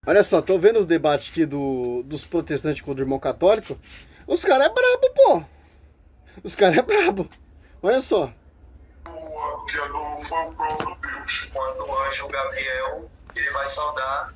Olha só, tô vendo o debate aqui dos protestantes contra o irmão católico. Os caras é brabo, pô. Os caras é brabo. Olha só. O criador foi o próprio Deus. Quando o anjo Gabriel ele vai saudar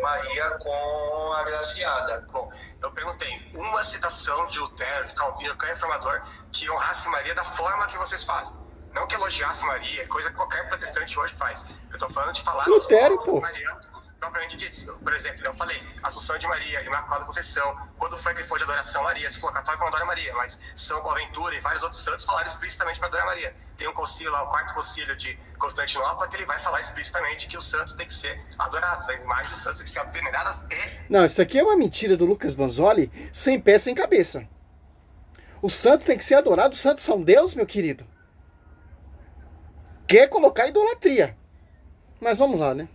Maria com a agraciada. Bom, eu perguntei uma citação de Lutero, de Calvino, qualquer reformador, que honrasse Maria da forma que vocês fazem. Não que elogiasse Maria, coisa que qualquer protestante hoje faz. Eu tô falando de falar Lutero, os pô. marianos propriamente ditos. Por exemplo, eu falei, Assunção de Maria, Imaculada Conceição, quando foi que ele falou de adoração a Maria? Se for católico, não adora Maria, mas São Boaventura e vários outros santos falaram explicitamente para adorar Maria. Tem um concílio lá, o quarto concílio de Constantinopla, que ele vai falar explicitamente que os santos têm que ser adorados, as imagens dos santos têm que ser veneradas e... Não, isso aqui é uma mentira do Lucas Manzoli, sem pé, sem cabeça. Os santos têm que ser adorados, os santos são Deus, meu querido. Quer colocar idolatria. Mas vamos lá, né?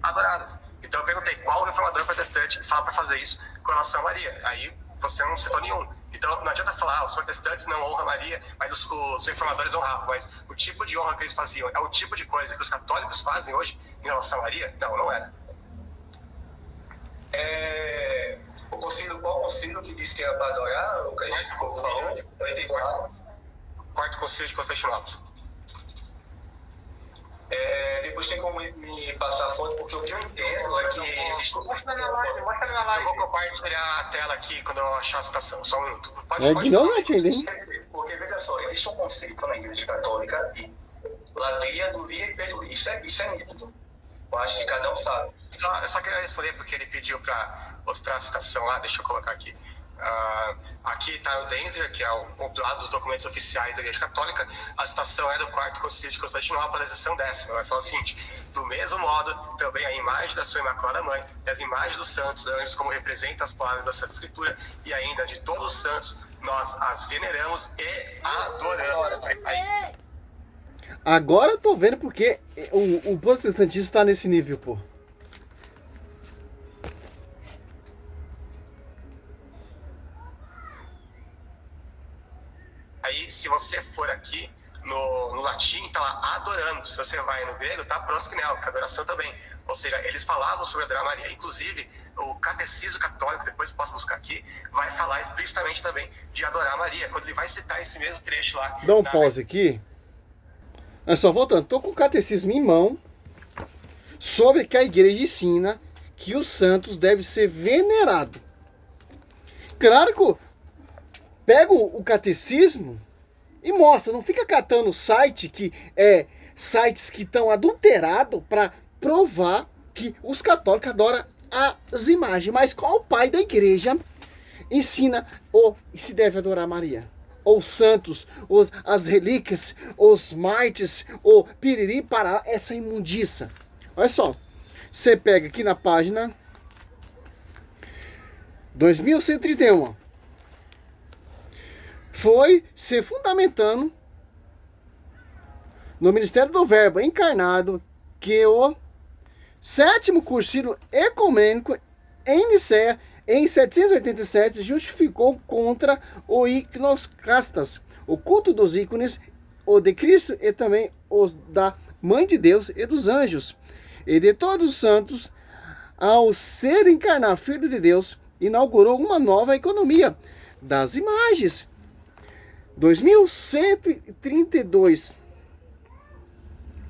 adoradas. Então eu perguntei qual reformador protestante fala para fazer isso com relação a Maria. Aí você não citou nenhum. Então não adianta falar, os protestantes não honram Maria, mas os reformadores honravam. Mas o tipo de honra que eles faziam é o tipo de coisa que os católicos fazem hoje em relação a Maria? Não, não era. Qual concílio que disse que era para adorar? O que a gente ficou falando? 84. Quarto concílio de Constantinopla. Depois tem como me passar a fonte, porque o que eu entendo é que existe... Mostra na live. Eu vou compartilhar a tela aqui quando eu achar a citação, só um minuto. Pode ignorante ainda, hein? Porque, veja só, existe um conceito na Igreja Católica de latria, duria e pedoria. Isso é nítido. Eu acho que cada um sabe. Eu só queria responder porque ele pediu para mostrar a citação lá, deixa eu colocar aqui. Aqui está o Denzer, que é o compilado dos documentos oficiais da Igreja Católica. A citação é do quarto concílio de Constantinopla, da seção 10ª. Vai falar o seguinte: do mesmo modo, também a imagem da sua Imaculada Mãe, e as imagens dos santos anjos, como representam as palavras da Santa Escritura, e ainda de todos os santos, nós as veneramos e adoramos. Aí. Agora eu tô vendo porque o protestantismo tá nesse nível, pô. Aí, se você for aqui no latim, tá lá adorando. Se você vai no grego, tá proskuneo, que é adoração também. Ou seja, eles falavam sobre adorar Maria. Inclusive, o catecismo católico, depois posso buscar aqui, vai falar explicitamente também de adorar Maria, quando ele vai citar esse mesmo trecho lá. Dá um pause aqui. É só voltando, tô com o catecismo em mão sobre que a igreja ensina que os santos devem ser venerados. Claro que pega o catecismo e mostra, não fica catando sites que estão adulterados para provar que os católicos adoram as imagens. Mas qual o pai da igreja ensina ou se deve adorar Maria? Ou santos, as relíquias, os mártires, ou piriri para essa imundiça. Olha só, você pega aqui na página 2131. Foi se fundamentando no Ministério do Verbo encarnado que o sétimo concílio ecumênico em Nicéia em 787 justificou contra o iconoclastas, o culto dos ícones, o de Cristo e também os da Mãe de Deus e dos anjos e de todos os santos. Ao ser encarnar Filho de Deus, inaugurou uma nova economia das imagens. 2132.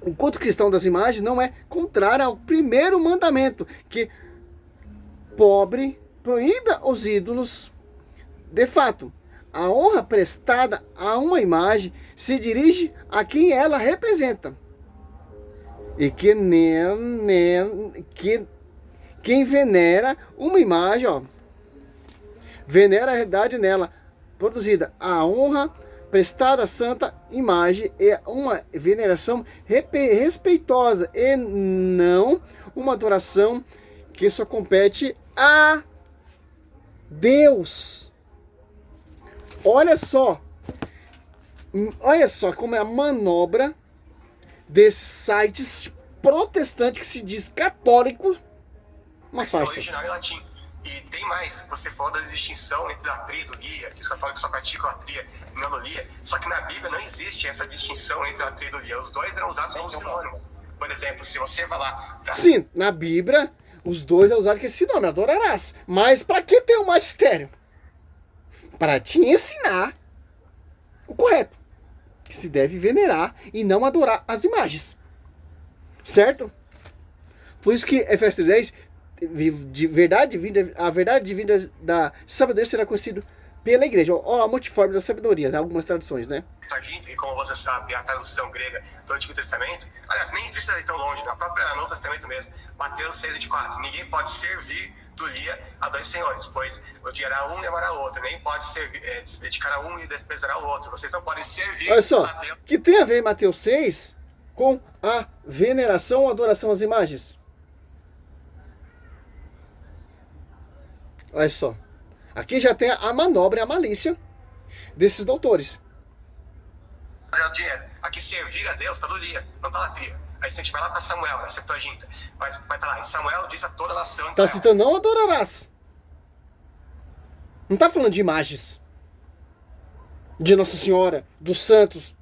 O culto cristão das imagens não é contrário ao primeiro mandamento, que pobre proíba os ídolos. De fato, a honra prestada a uma imagem se dirige a quem ela representa. E que quem venera uma imagem, venera a realidade nela produzida. A honra prestada à santa imagem é uma veneração respeitosa e não uma adoração que só compete a Deus. Olha só como é a manobra desses sites protestantes que se diz católico, uma farsa. Original em latim. E tem mais, você falou da distinção entre latria e idolia, que os católicos só praticam latria e não idolia, só que na Bíblia não existe essa distinção entre latria e idolia, os dois eram usados como sinônimos. Por exemplo, se você vai lá... Sim, na Bíblia, os dois é usado com esse nome, adorarás. Mas para que ter um magistério? Para te ensinar o correto, que se deve venerar e não adorar as imagens. Certo? Por isso que Efésios 10, de verdade divina, a verdade divina da sabedoria será conhecido pela igreja. Ó, a multiforme da sabedoria, né? Algumas traduções, né? E como você sabe, a tradução grega do Antigo Testamento, aliás, nem precisa ir tão longe, na própria Novo Testamento mesmo, Mateus 6,24, ninguém pode servir do dia a dois senhores, pois odiará um e amará o outro, nem pode servir, se dedicar a um e desprezará o outro. Vocês não podem servir. Olha só, que tem a ver Mateus 6 com a veneração ou adoração às imagens? Olha só, aqui já tem a manobra e a malícia desses doutores. É o dinheiro. Aqui servir a Deus está do dia, não está latria. Aí se a gente vai lá para Samuel, na Septuaginta, vai estar lá. E Samuel diz a toda a nação de Está Israel. citando não adorarás. Não está falando de imagens. De Nossa Senhora, dos santos.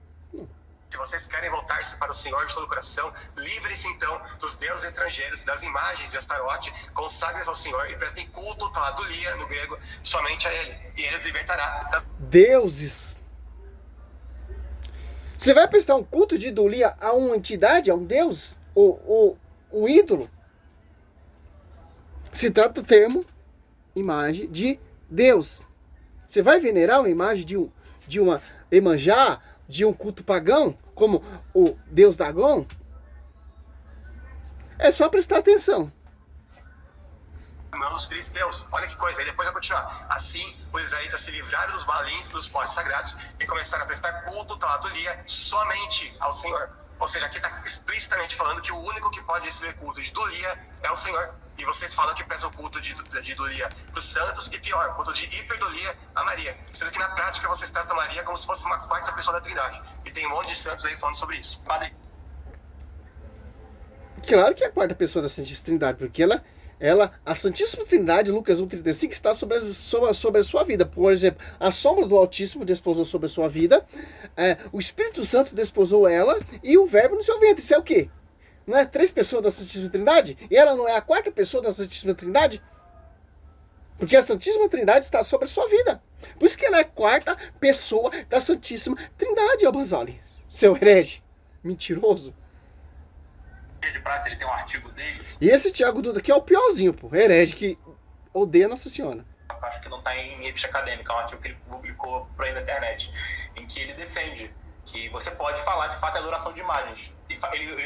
Se vocês querem voltar-se para o Senhor de todo o coração, livrem-se então dos deuses estrangeiros, das imagens de Astarote, consagrem-se ao Senhor e prestem culto, tá lá do lia, no grego, somente a Ele. E Ele os libertará das Deuses. Você vai prestar um culto de idolia a uma entidade, a um deus? Ou um ídolo? Se trata do termo imagem de Deus. Você vai venerar uma imagem de uma Emanjá, de um culto pagão, como o deus Dagon? É só prestar atenção. dos filisteus. Olha que coisa, aí depois vai continuar. Assim, os israelitas se livraram dos balins, dos postes sagrados e começaram a prestar culto, taladolia, somente ao Senhor. Ou seja, aqui está explicitamente falando que o único que pode receber culto de idolia é o Senhor. E vocês falam que prestam culto de idolia para os santos e pior, culto de hiperdolia a Maria. Sendo que na prática vocês tratam Maria como se fosse uma quarta pessoa da Trindade. E tem um monte de santos aí falando sobre isso. Padre. Claro que é a quarta pessoa da Santíssima Trindade, porque a Santíssima Trindade, Lucas 1,35, está sobre a sua vida. Por exemplo, a sombra do Altíssimo desposou sobre a sua vida, o Espírito Santo desposou ela e o Verbo no seu ventre. Isso é o quê? Não é 3 pessoas da Santíssima Trindade? E ela não é a quarta pessoa da Santíssima Trindade? Porque a Santíssima Trindade está sobre a sua vida. Por isso que ela é a quarta pessoa da Santíssima Trindade, ó Basoli. Seu herege, mentiroso. De praça, ele tem um artigo dele. E esse Tiago Duda aqui é o piorzinho, pô. Herege que odeia Nossa Senhora. Acho que não está em revista acadêmica, é um artigo que ele publicou por aí na internet, em que ele defende que você pode falar de fato de adoração de imagens.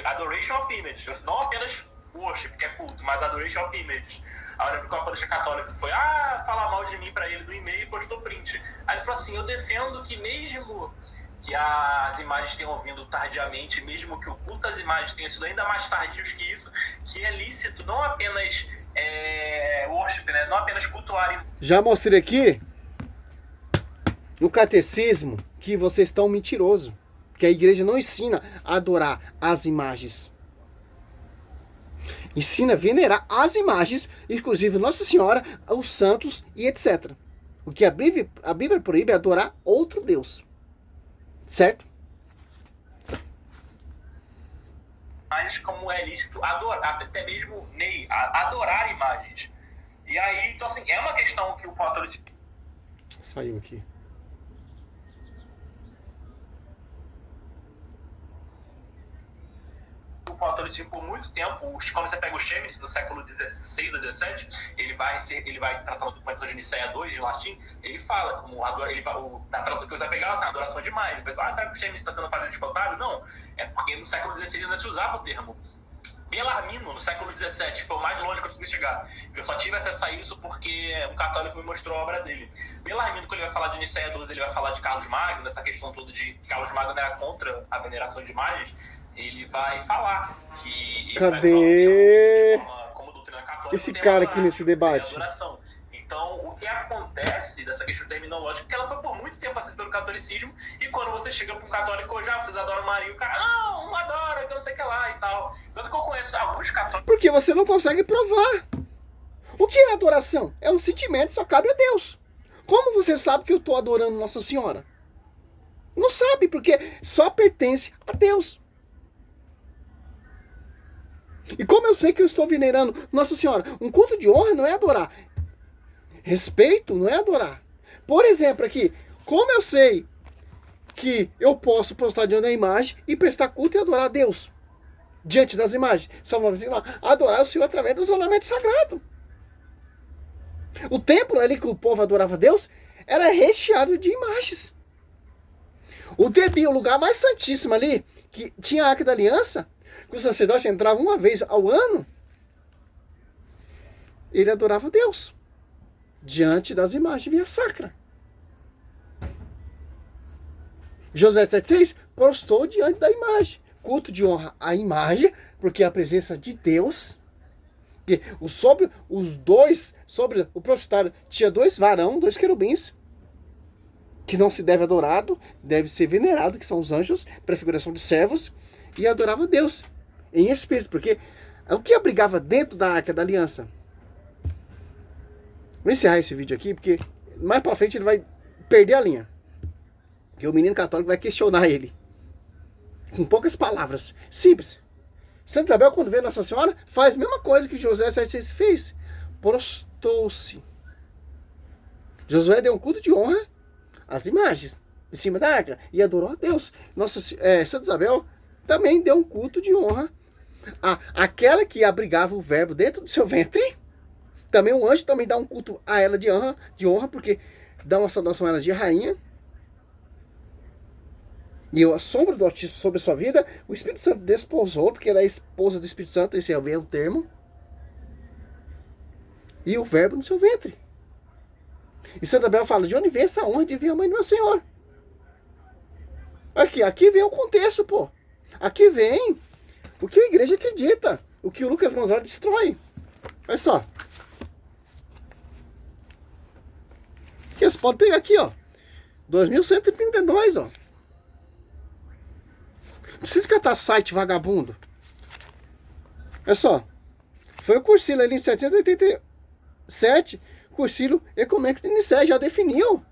Adoration of images, não apenas worship, que é culto, mas adoration of images. A hora que a Polícia Católica foi falar mal de mim para ele do e-mail e postou print. Aí ele falou assim: eu defendo que mesmo que as imagens tenham vindo tardiamente, mesmo que o culto às imagens tenha sido ainda mais tardios que isso, que é lícito não apenas worship, né? Não apenas cultuar. Já mostrei aqui no catecismo que vocês estão mentirosos, que a igreja não ensina a adorar as imagens. Ensina a venerar as imagens, inclusive Nossa Senhora, os santos e etc. O que a Bíblia proíbe é adorar outro Deus. Certo? Mas como é lícito adorar, até mesmo adorar imagens. E aí, então assim, é uma questão que o catolicismo... Saiu aqui. O catolicismo por muito tempo, quando você pega o Chemnitz, no século XVI ou XVII, ele vai tratar a documentação de Nicéia II, em latim, ele fala, na tradução que você vai pegar, assim, adoração de imagens. O pessoal, será que o Chemnitz está sendo padre descontado? Não, é porque no século XVI ainda se usava o termo. Belarmino, no século XVII, que foi o mais longe que eu consegui chegar. Eu só tive acesso a isso porque um católico me mostrou a obra dele. Belarmino, quando ele vai falar de Nicéia II, ele vai falar de Carlos Magno, dessa questão toda de que Carlos Magno era contra a veneração de imagens. Ele vai falar que... Cadê como doutrina católica, esse cara aqui nesse debate? Então, o que acontece dessa questão terminológica é que ela foi por muito tempo aceita pelo catolicismo, e quando você chega para um católico hoje, vocês adoram Maria, o cara, não adora, que não sei o que lá e tal. Tanto que eu conheço alguns católicos... Porque você não consegue provar. O que é adoração? É um sentimento, só cabe a Deus. Como você sabe que eu estou adorando Nossa Senhora? Não sabe, porque só pertence a Deus. E como eu sei que eu estou venerando Nossa Senhora? Um culto de honra não é adorar. Respeito não é adorar. Por exemplo, aqui, como eu sei que eu posso prostrar diante da imagem e prestar culto e adorar a Deus diante das imagens? Salmo 95 lá, adorar o Senhor através dos ornamentos sagrados. O templo ali que o povo adorava a Deus era recheado de imagens. O Debi, o lugar mais santíssimo ali, que tinha a Arca da Aliança, que o sacerdote entrava uma vez ao ano, ele adorava a Deus diante das imagens via sacra. Josué 7,6 prostrou diante da imagem. Culto de honra à imagem, porque a presença de Deus. Sobre o profetário tinha 2 varão, 2 querubins, que não se deve adorado, deve ser venerado, que são os anjos, prefiguração de servos, e adorava a Deus em espírito, porque o que abrigava dentro da Arca da Aliança? Vou encerrar esse vídeo aqui, porque mais pra frente ele vai perder a linha. Porque o menino católico vai questionar ele. Com poucas palavras. Simples. Santa Isabel, quando vê Nossa Senhora, faz a mesma coisa que Josué 7,6 fez. Prostou-se. Josué deu um culto de honra às imagens em cima da arca e adorou a Deus. Santa Isabel também deu um culto de honra àquela que abrigava o verbo dentro do seu ventre. Também o anjo também dá um culto a ela de honra, porque dá uma saudação a ela de rainha. E a sombra do Altíssimo sobre a sua vida, o Espírito Santo desposou, porque ela é esposa do Espírito Santo, esse é o termo. E o verbo no seu ventre. E Santa Isabel fala, de onde vem essa honra de vir a mãe do meu Senhor? Aqui vem o contexto, pô. Aqui vem o que a igreja acredita, o que o Lucas Gonzalez destrói. Olha só. Aqui, você pode pegar aqui, ó. 2132, ó. Não precisa catar site vagabundo. Olha só. Foi o Concílio ali em 787. O Concílio Ecumênico de Nicéia já definiu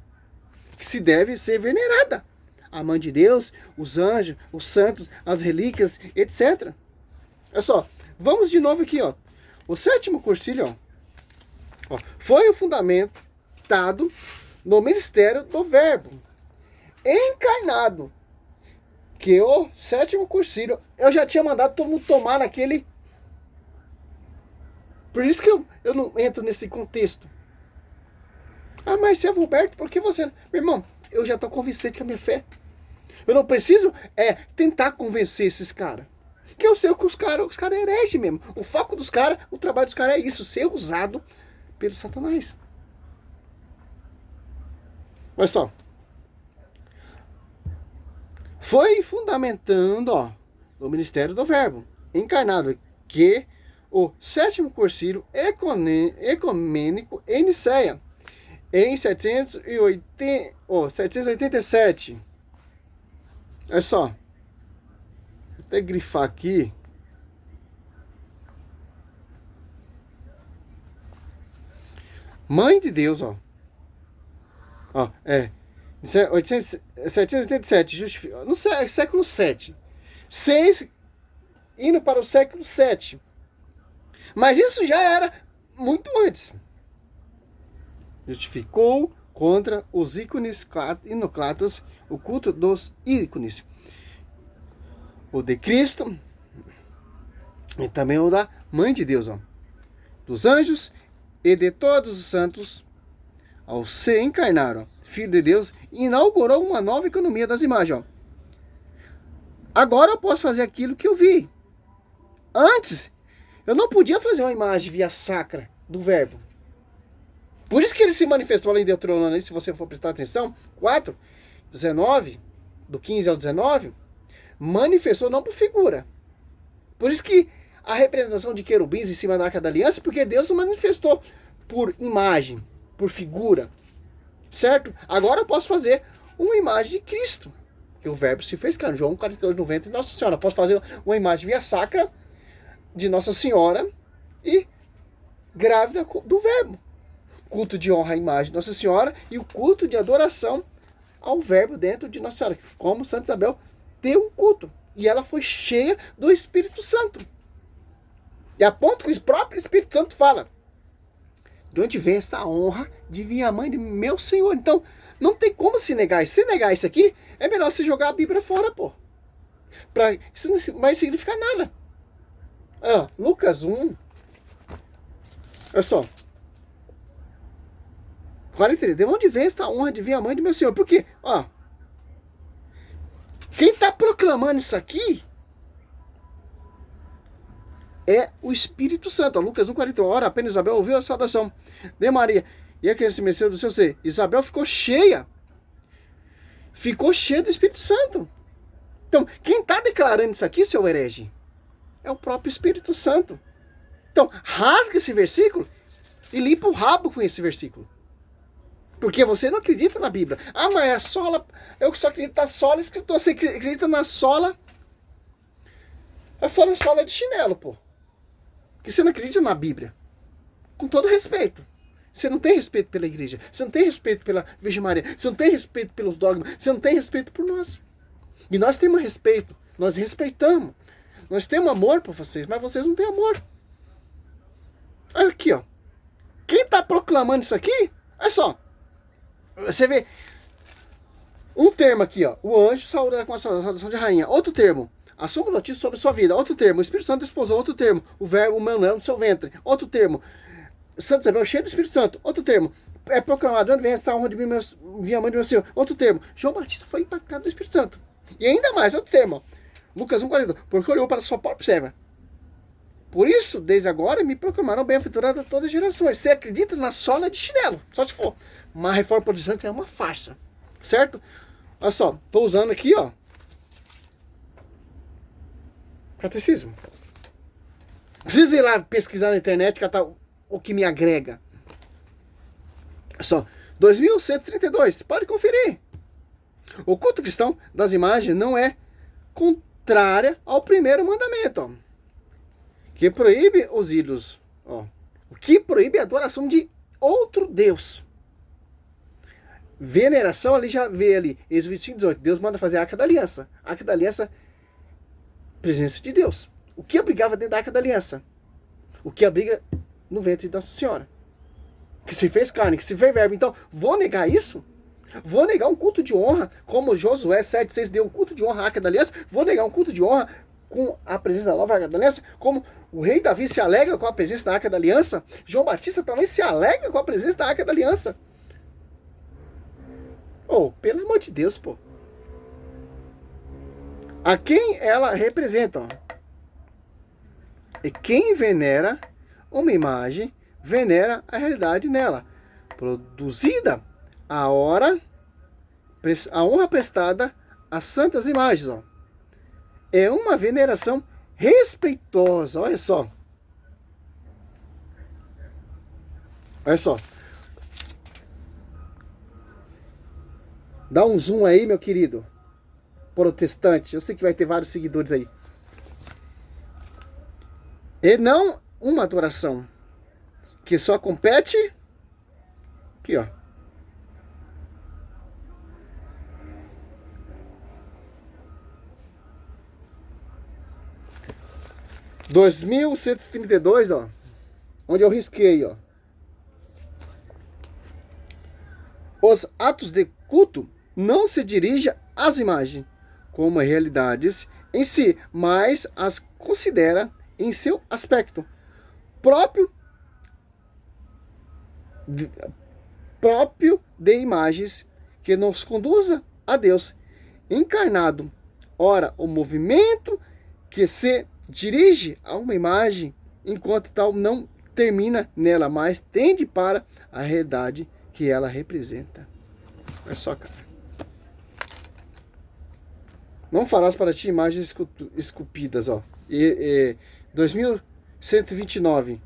que se deve ser venerada a mãe de Deus, os anjos, os santos, as relíquias, etc. Olha só. Vamos de novo aqui, ó. O 7º Concílio, ó, foi o fundamentado no ministério do Verbo encarnado. Que o 7º Concílio, eu já tinha mandado todo mundo tomar naquele. Por isso que eu não entro nesse contexto. Ah, mas Marcelo Roberto, por que você... Meu irmão, eu já estou convencido com a minha fé. Eu não preciso tentar convencer esses caras. Que eu sei que os caras é herege mesmo. O foco dos caras, o trabalho dos caras é isso, ser usado pelo Satanás. Olha só. Foi fundamentando, ó, o ministério do Verbo encarnado, que o 7º Concílio Ecumênico em Nicéia, em 787. Olha só. Vou até grifar aqui. Mãe de Deus, ó. Ó, 787, no século 7. 6 indo para o século 7. Mas isso já era muito antes. Justificou contra os ícones inoclatas, o culto dos ícones. O de Cristo e também o da Mãe de Deus, ó, dos anjos e de todos os santos, ao se encarnar, ó, Filho de Deus, inaugurou uma nova economia das imagens. Ó. Agora eu posso fazer aquilo que eu vi. Antes, eu não podia fazer uma imagem via sacra do Verbo. Por isso que ele se manifestou ali em Deuteronômio, se você for prestar atenção, 4, 19, do 15 ao 19, manifestou não por figura. Por isso que a representação de querubins em cima da Arca da Aliança, porque Deus se manifestou por imagem, por figura. Certo? Agora eu posso fazer uma imagem de Cristo. Que o Verbo se fez carne. João 42, 90 de Nossa Senhora. Eu posso fazer uma imagem via sacra de Nossa Senhora e grávida do Verbo. Culto de honra à imagem de Nossa Senhora e o culto de adoração ao Verbo dentro de Nossa Senhora. Como Santa Isabel deu um culto. E ela foi cheia do Espírito Santo. E a ponto que o próprio Espírito Santo fala: de onde vem essa honra de vir a mãe de meu Senhor? Então, não tem como se negar. Se negar isso aqui, é melhor você jogar a Bíblia fora, pô. Isso não vai significar nada. Lucas 1. Olha só. 43. De onde vem esta honra de vir a mãe de meu Senhor? Por quê? Quem está proclamando isso aqui é o Espírito Santo. Lucas 1,41. Ora, apenas Isabel ouviu a saudação de Maria, e a criança se mexeu do seu ser. Isabel ficou cheia. Ficou cheia do Espírito Santo. Então, quem está declarando isso aqui, seu herege, é o próprio Espírito Santo. Então, rasga esse versículo e limpa o rabo com esse versículo. Porque você não acredita na Bíblia. Mas a sola, eu só acredito na sola escritora. Você acredita na sola? Eu falo sola de chinelo, pô. Porque você não acredita na Bíblia. Com todo respeito. Você não tem respeito pela igreja. Você não tem respeito pela Virgem Maria. Você não tem respeito pelos dogmas. Você não tem respeito por nós. E nós temos respeito. Nós respeitamos. Nós temos amor por vocês. Mas vocês não têm amor. Aqui, ó. Quem está proclamando isso aqui? Olha só. Você vê. Um termo aqui, ó. O anjo saúda com a saudação de rainha. Outro termo. Assuma notícia sobre sua vida. Outro termo. O Espírito Santo desposou. Outro termo. O verbo humano no seu ventre. Outro termo. Santo Isabel cheio do Espírito Santo. Outro termo. É proclamado. Onde vem essa honra de vir a mãe de meu Senhor? Outro termo. João Batista foi impactado do Espírito Santo. E ainda mais. Outro termo. Lucas 1,42. Porque olhou para sua própria serva. Por isso, desde agora, me proclamaram bem-aventurada todas as gerações. Você acredita na sola de chinelo. Só se for. Uma reforma protestante é uma farsa. Certo? Olha só. Estou usando aqui, ó. Catecismo. Preciso ir lá pesquisar na internet catar o que me agrega. Só 2132, pode conferir. O culto cristão das imagens não é contrária ao primeiro mandamento, ó, que proíbe os ídolos, ó, o que proíbe a adoração de outro Deus. Veneração ali já vê ali, Êxodo 25:18, Deus manda fazer a Arca da Aliança. A Arca da Aliança, presença de Deus. O que abrigava dentro da Arca da Aliança? O que abriga no ventre de Nossa Senhora. Que se fez carne, que se fez verbo. Então, vou negar isso? Vou negar um culto de honra, como Josué 7,6 deu um culto de honra à Arca da Aliança? Vou negar um culto de honra com a presença da nova Arca da Aliança? Como o rei Davi se alegra com a presença da Arca da Aliança? João Batista também se alegra com a presença da Arca da Aliança. Pelo amor de Deus, pô. A quem ela representa, ó. E quem venera uma imagem, venera a realidade nela, produzida a honra prestada às santas imagens. Ó. É uma veneração respeitosa, olha só. Olha só. Dá um zoom aí, meu querido protestante. Eu sei que vai ter vários seguidores aí. E não uma adoração que só compete aqui, ó. – 2132, ó. Onde eu risquei, ó. Os atos de culto não se dirigem às imagens como realidades em si, mas as considera em seu aspecto próprio de imagens que nos conduza a Deus encarnado. Ora, o movimento que se dirige a uma imagem, enquanto tal, não termina nela, mas tende para a realidade que ela representa. É só, cara. Não farás para ti imagens esculpidas, ó. 2129,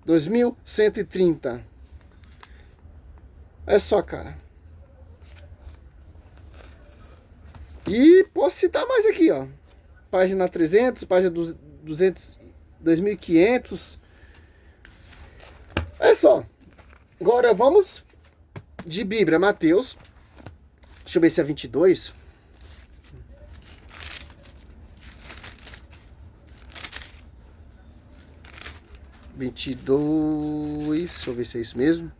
2130. É só, cara. E posso citar mais aqui, ó. Página 300, página 200, 2500. É só. Agora vamos de Bíblia, Mateus. Deixa eu ver se é 22. 22. Deixa eu ver se é isso mesmo.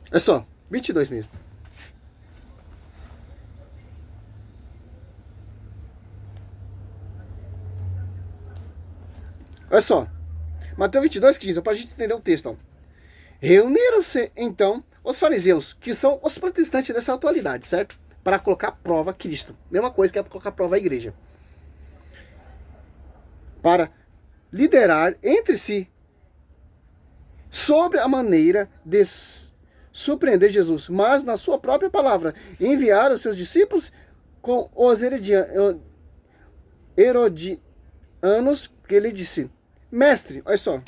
É só, 22 mesmo. Olha só. Mateus 22, 15, para a gente entender o texto. Ó. Reuniram-se, então, os fariseus, que são os protestantes dessa atualidade, certo? Para colocar à prova Cristo. Mesma coisa que é para colocar à prova a igreja. Para liderar entre si sobre a maneira de surpreender Jesus. Mas, na sua própria palavra, enviaram os seus discípulos com os herodianos, que ele disse: Mestre, olha só.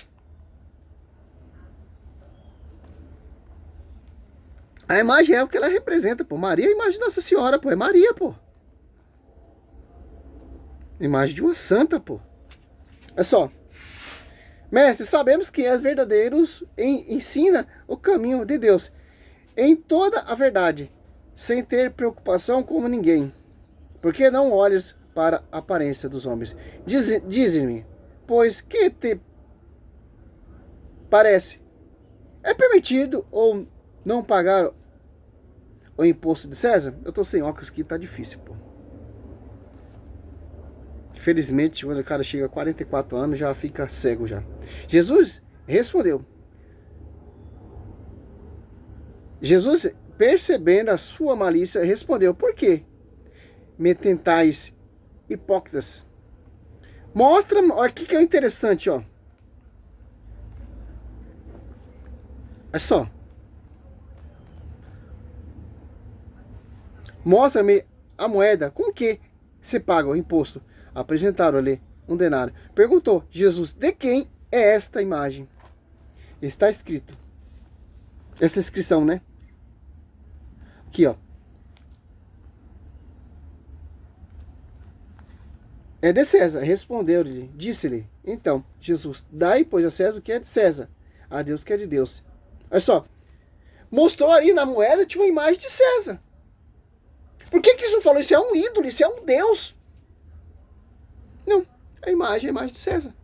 A imagem é o que ela representa, pô. Maria é a imagem de Nossa Senhora, pô. É Maria, pô. Imagem de uma santa, pô. É só. Mestre, sabemos que és verdadeiros ensina o caminho de Deus em toda a verdade, sem ter preocupação como ninguém. Porque não olhes para a aparência dos homens. Dize-me, pois que te parece? É permitido ou não pagar o imposto de César? Eu tô sem óculos aqui, tá difícil, pô. Infelizmente, quando o cara chega a 44 anos, já fica cego já. Jesus respondeu. Jesus, percebendo a sua malícia, respondeu: Por quê me tentais, hipócritas? Mostra, olha aqui que é interessante, ó. É só. Mostra-me a moeda com que se paga o imposto. Apresentaram ali um denário. Perguntou Jesus: de quem é esta imagem? Está escrito. Essa inscrição, né? Aqui, ó. É de César. Respondeu-lhe, disse-lhe. Então, Jesus: dai, pois, a César o que é de César, a Deus o que é de Deus. Olha só. Mostrou ali na moeda, tinha uma imagem de César. Por que isso falou? Isso é um ídolo, isso é um Deus. Não, a imagem é a imagem de César.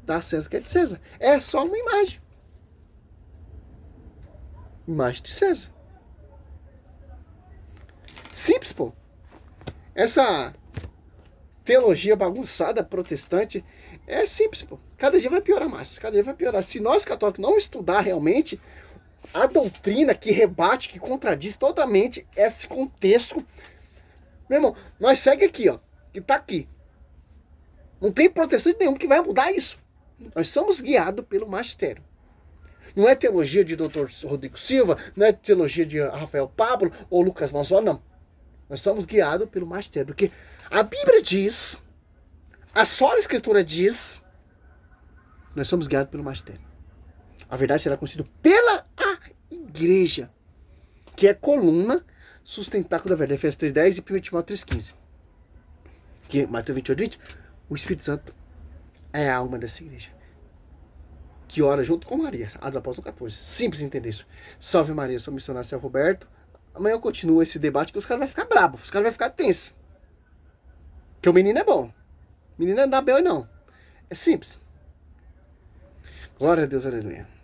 Dá a César que é de César. É só uma imagem. Imagem de César. Simples, pô. Essa teologia bagunçada, protestante, é simples, pô. Cada dia vai piorar mais. Cada dia vai piorar. Se nós católicos não estudar realmente a doutrina que rebate, que contradiz totalmente esse contexto, meu irmão, nós segue aqui, ó. Que tá aqui. Não tem protestante nenhum que vai mudar isso. Nós somos guiados pelo magistério. Não é teologia de Dr. Rodrigo Silva, não é teologia de Rafael Pablo ou Lucas Manzoni, não. Nós somos guiados pelo magistério. Porque a Bíblia diz, a sola Escritura diz, nós somos guiados pelo magistério. A verdade será conhecida pela igreja, que é coluna sustentáculo da verdade. Efésios 3:10 e 1 Timóteo 3:15. Que Mateus 28:20, o Espírito Santo é a alma dessa igreja, que ora junto com Maria. Atos Apóstolos 14. Simples entender isso. Salve Maria, sou missionário Céu Roberto. Amanhã eu continuo esse debate que os caras vão ficar bravos, os caras vão ficar tensos. Que o menino é bom. O menino não dá bel não. É simples. Glória a Deus, aleluia.